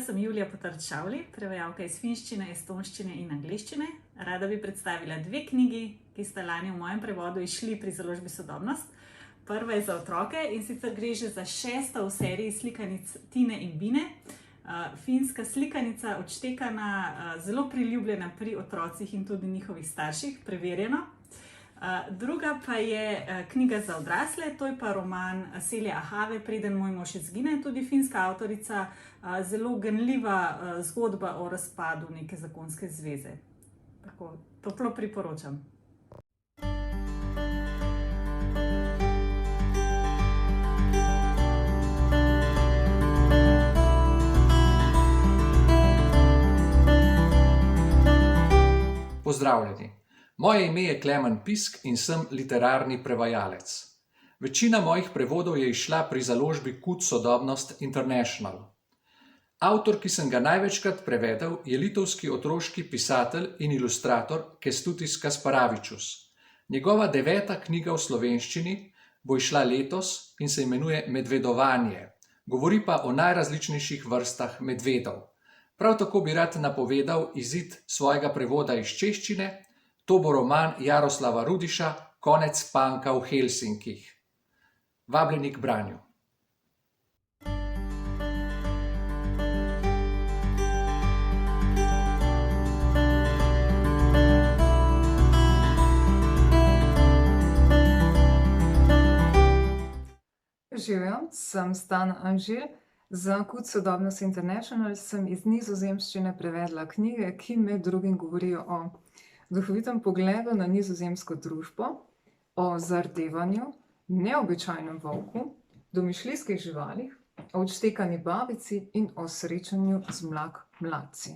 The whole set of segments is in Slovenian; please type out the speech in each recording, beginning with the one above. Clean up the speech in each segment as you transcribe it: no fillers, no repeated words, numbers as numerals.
sem Julija Potrč-Šavli, prevajalka iz finščine, estonščine in angleščine. Rada bi predstavila dve knjigi, ki sta lani v mojem prevodu izšli pri založbi Sodobnost. Prva je za otroke in sicer gre že za 6. v seriji slikanic Tine in Bine. Finska slikanica, odštekana, zelo priljubljena pri otrocih in tudi njihovih starših, preverjeno. Druga pa je knjiga za odrasle, to je pa roman Selje Ahave, Preden moj mož izgine, tudi finska avtorica, zelo ganljiva zgodba o razpadu neke zakonske zveze. Tako, toplo priporočam. Pozdravljeni. Moje ime je Klemen Pisk in sem literarni prevajalec. Večina mojih prevodov je izšla pri založbi KUD Sodobnost International. Avtor, ki sem ga največkrat prevedel, je litovski otroški pisatelj in ilustrator Kęstutis Kasparavičius. Njegova 9. knjiga v slovenščini bo izšla letos in se imenuje Medvedovanje. Govori pa o najrazličnejših vrstah medvedov. Prav tako bi rad napovedal izid svojega prevoda iz češčine. To bo roman Jaroslava Rudiša Konec panka v Helsinkih. Vabljeni k branju. Živjo, sem Stan Anžel. Za KUD Sodobnost International sem iz nizozemščine prevedla knjige, ki med drugim govorijo o duhovitem pogledu na nizozemsko družbo, o zardevanju, neobičajnem volku, domišljijskih živalih, o odštekani babici in o srečanju z mladci.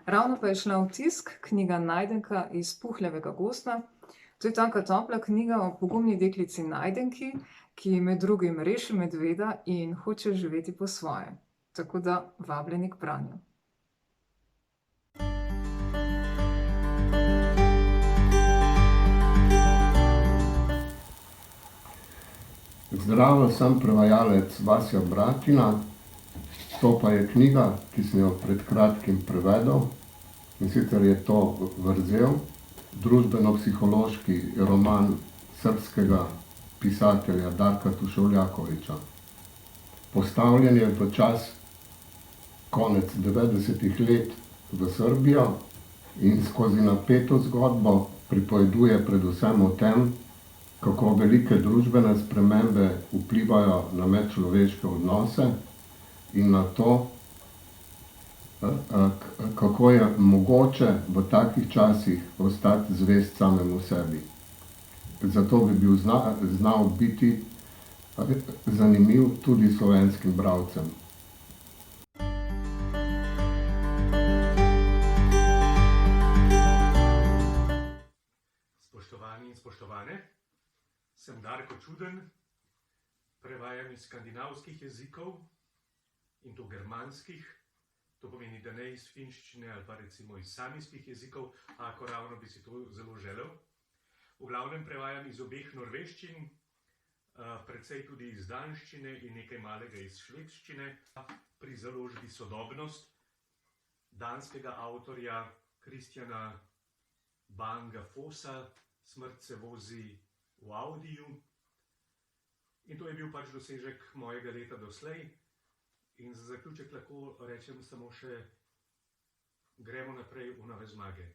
Ravno pa je šla v tisk knjiga Najdenka iz Puhljevega gozda. To je taka topla knjiga o pogumni deklici Najdenki, ki med drugim reši medveda in hoče živeti po svoje. Tako da vabljeni k branju. Zdravo, sem prevajalec Vasja Bratina. To pa je knjiga, ki sem jo pred kratkim prevedel. In sicer je to Vrzel, družbeno-psihološki roman srbskega pisatelja Darka Tušovljakovića. Postavljen je v čas konec 90. let v Srbijo in skozi napeto zgodbo pripoveduje predvsem o tem, kako velike družbene spremembe vplivajo na medčloveške odnose in na to, kako je mogoče v takih časih ostati zvest samemu sebi. Zato bi bil znal biti zanimiv tudi slovenskim bralcem. Spoštovani in spoštovane, sem Darko Čuden, prevajam iz skandinavskih jezikov in to germanskih. To pomeni, da ne iz finščine ali pa recimo iz samiskih jezikov, ako ravno bi si to zelo želel. V glavnem prevajam iz obeh norveščin, precej tudi iz danščine in nekaj malega iz švedščine. Pri založbi Sodobnost danskega avtorja Kristjana Banga Fossa Smrt se vozi v Audiju. In to je bil pač dosežek mojega leta doslej. In za zaključek lahko rečem samo še gremo naprej v nove zmage.